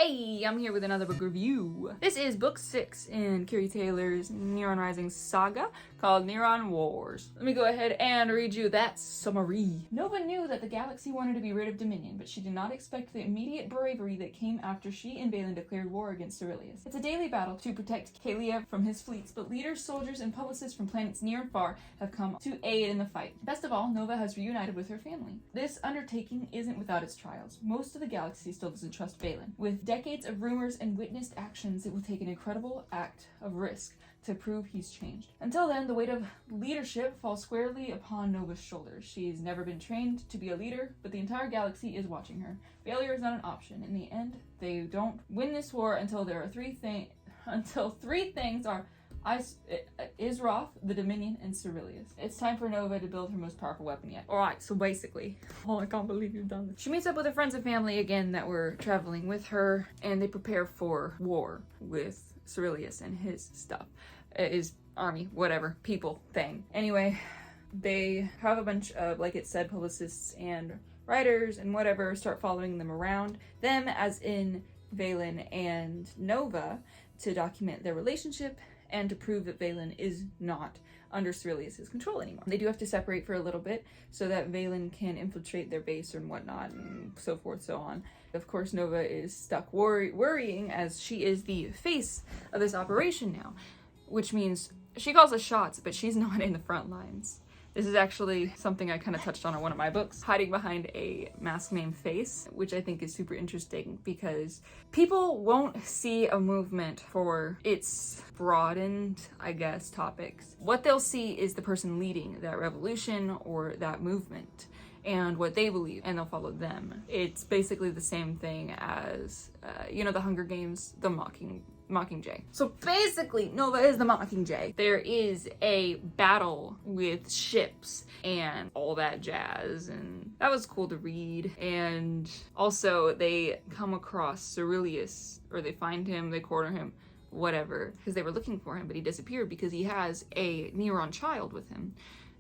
Hey, I'm here with another book review. This is book 6 in Keary Taylor's Neron Rising saga called Neron Wars. Let me go ahead and read you that summary. Nova knew that the galaxy wanted to be rid of Dominion, but she did not expect the immediate bravery that came after she and Valen declared war against Cyrillius. It's a daily battle to protect Kaelea from his fleets, but leaders, soldiers, and publicists from planets near and far have come to aid in the fight. Best of all, Nova has reunited with her family. This undertaking isn't without its trials. Most of the galaxy still doesn't trust Valen. With decades of rumors and witnessed actions, it will take an incredible act of risk to prove he's changed. Until then, the weight of leadership falls squarely upon Nova's shoulders. She's never been trained to be a leader, but the entire galaxy is watching her. Failure is not an option. In the end, they don't win this war until three things are Isroth, the Dominion, and Cyrillius. It's time for Nova to build her most powerful weapon yet. Alright, so basically, I can't believe you've done this. She meets up with her friends and family again that were traveling with her, and they prepare for war with Cyrillius and his stuff. His army, whatever, people thing. Anyway, they have a bunch of, like it said, publicists and writers and whatever start following them around. Them, as in Valen and Nova, to document their relationship and to prove that Valen is not under Cyrillius' control anymore. They do have to separate for a little bit so that Valen can infiltrate their base and whatnot, and so forth, so on. Of course, Nova is stuck worrying, as she is the face of this operation now, which means she calls the shots, but she's not in the front lines. This is actually something I kind of touched on in one of my books, hiding behind a mask name face, which I think is super interesting because people won't see a movement for its broadened, I guess, topics. What they'll see is the person leading that revolution or that movement and what they believe, and they'll follow them. It's basically the same thing as, the Hunger Games, the Mockingjay. So basically, Nova is the Mockingjay. There is a battle with ships and all that jazz, and that was cool to read. And also, they come across Cyrillius, or they find him, they corner him, whatever, because they were looking for him, but he disappeared because he has a Neron child with him.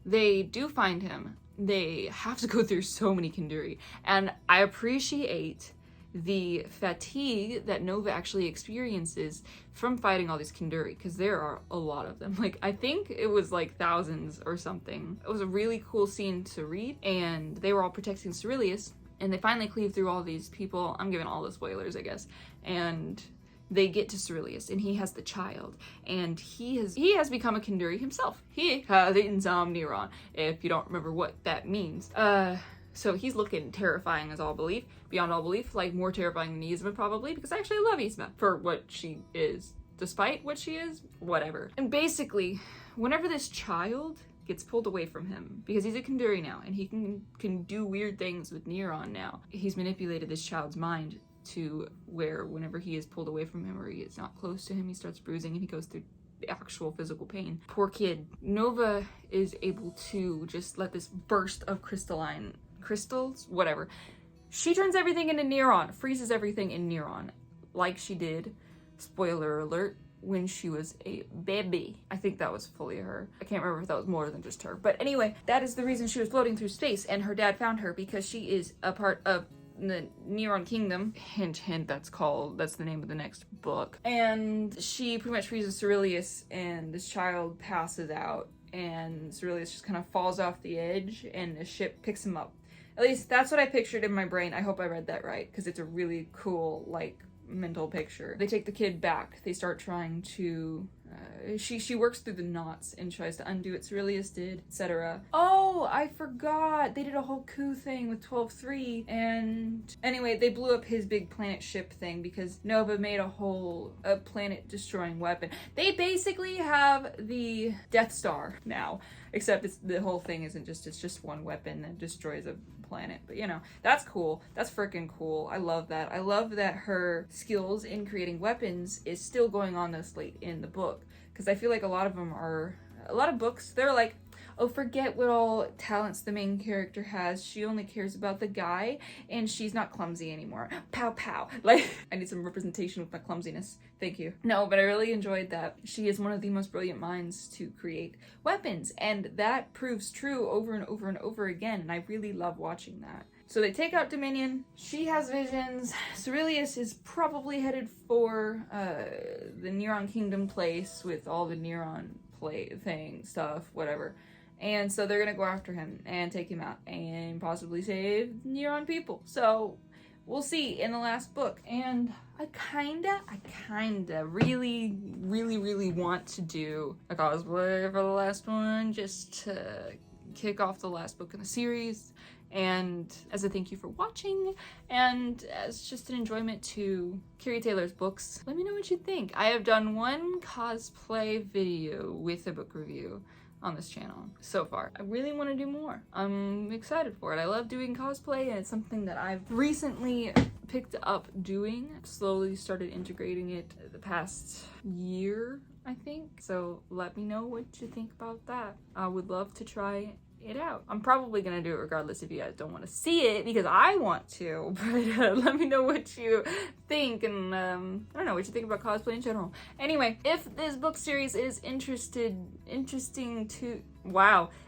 They do find him. They have to go through so many Keary, and I appreciate the fatigue that Nova actually experiences from fighting all these Keary, because there are a lot of them. Like, I think it was like thousands or something. It was a really cool scene to read, and they were all protecting Cyrillius, and they finally cleave through all these people. I'm giving all the spoilers, I guess, and they get to Cyrillius, and he has the child, and he has become a Keary himself. He has eaten some Neron, if you don't remember what that means. So he's looking terrifying as all belief, beyond all belief, like more terrifying than Yzma probably, because I actually love Yzma for what she is, despite what she is, whatever. And basically, whenever this child gets pulled away from him, because he's a Keary now, and he can do weird things with Neron now, he's manipulated this child's mind to where whenever he is pulled away from him or he is not close to him, he starts bruising and he goes through actual physical pain. Poor kid. Nova is able to just let this burst of crystals, whatever. She turns everything into Neron, freezes everything in Neron, like she did, spoiler alert, when she was a baby. I think that was fully her. I can't remember if that was more than just her. But anyway, that is the reason she was floating through space, and her dad found her because she is a part of the Neron Kingdom. Hint, hint, that's the name of the next book. And she pretty much freezes Cyrillius, and this child passes out, and Cyrillius just kind of falls off the edge, and the ship picks him up. At least that's what I pictured in my brain. I hope I read that right, because it's a really cool, mental picture. They take the kid back. They start trying to she works through the knots and tries to undo what Cyrillius did, etc. Oh, I forgot. They did a whole coup thing with 12-3, and anyway, they blew up his big planet ship thing because Nova made a planet-destroying weapon. They basically have the Death Star now, except the whole thing isn't it's just one weapon that destroys a planet. But that's cool. That's freaking cool. I love that. I love that her skills in creating weapons is still going on this late in the book, because I feel like a lot of books, they're like, oh, forget what all talents the main character has. She only cares about the guy, and she's not clumsy anymore. Pow pow. Like, I need some representation with my clumsiness. Thank you. No, but I really enjoyed that. She is one of the most brilliant minds to create weapons, and that proves true over and over and over again, and I really love watching that. So they take out Dominion. She has visions. Cyrillius is probably headed for the Neron Kingdom place with all the Neron stuff, whatever. And so they're gonna go after him and take him out and possibly save Neron people. So we'll see in the last book. And I kinda really want to do a cosplay for the last one, just to kick off the last book in the series, and as a thank you for watching, and as just an enjoyment to Keary Taylor's books. Let me know what you think. I have done one cosplay video with a book review on this channel so far. I really want to do more. I'm excited for it. I love doing cosplay, and it's something that I've recently picked up doing. I've slowly started integrating it the past year, I think. So let me know what you think about that. I would love to try it out. I'm probably gonna do it regardless if you guys don't want to see it, because I want to, but let me know what you think, and I don't know what you think about cosplay in general. Anyway, if this book series is interesting to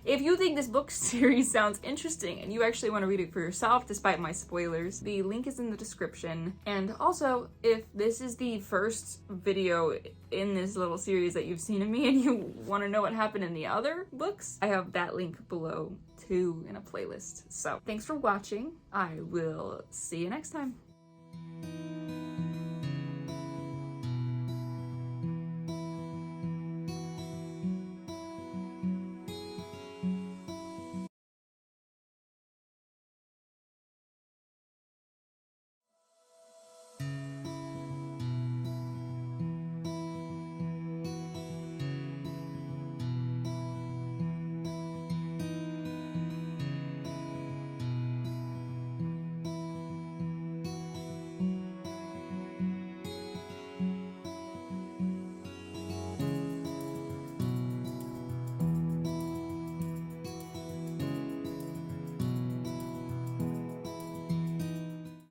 if you think this book series sounds interesting and you actually want to read it for yourself despite my spoilers, the link is in the description. And also, if this is the first video in this little series that you've seen of me and you want to know what happened in the other books, I have that link below too in a playlist. So thanks for watching. I will see you next time.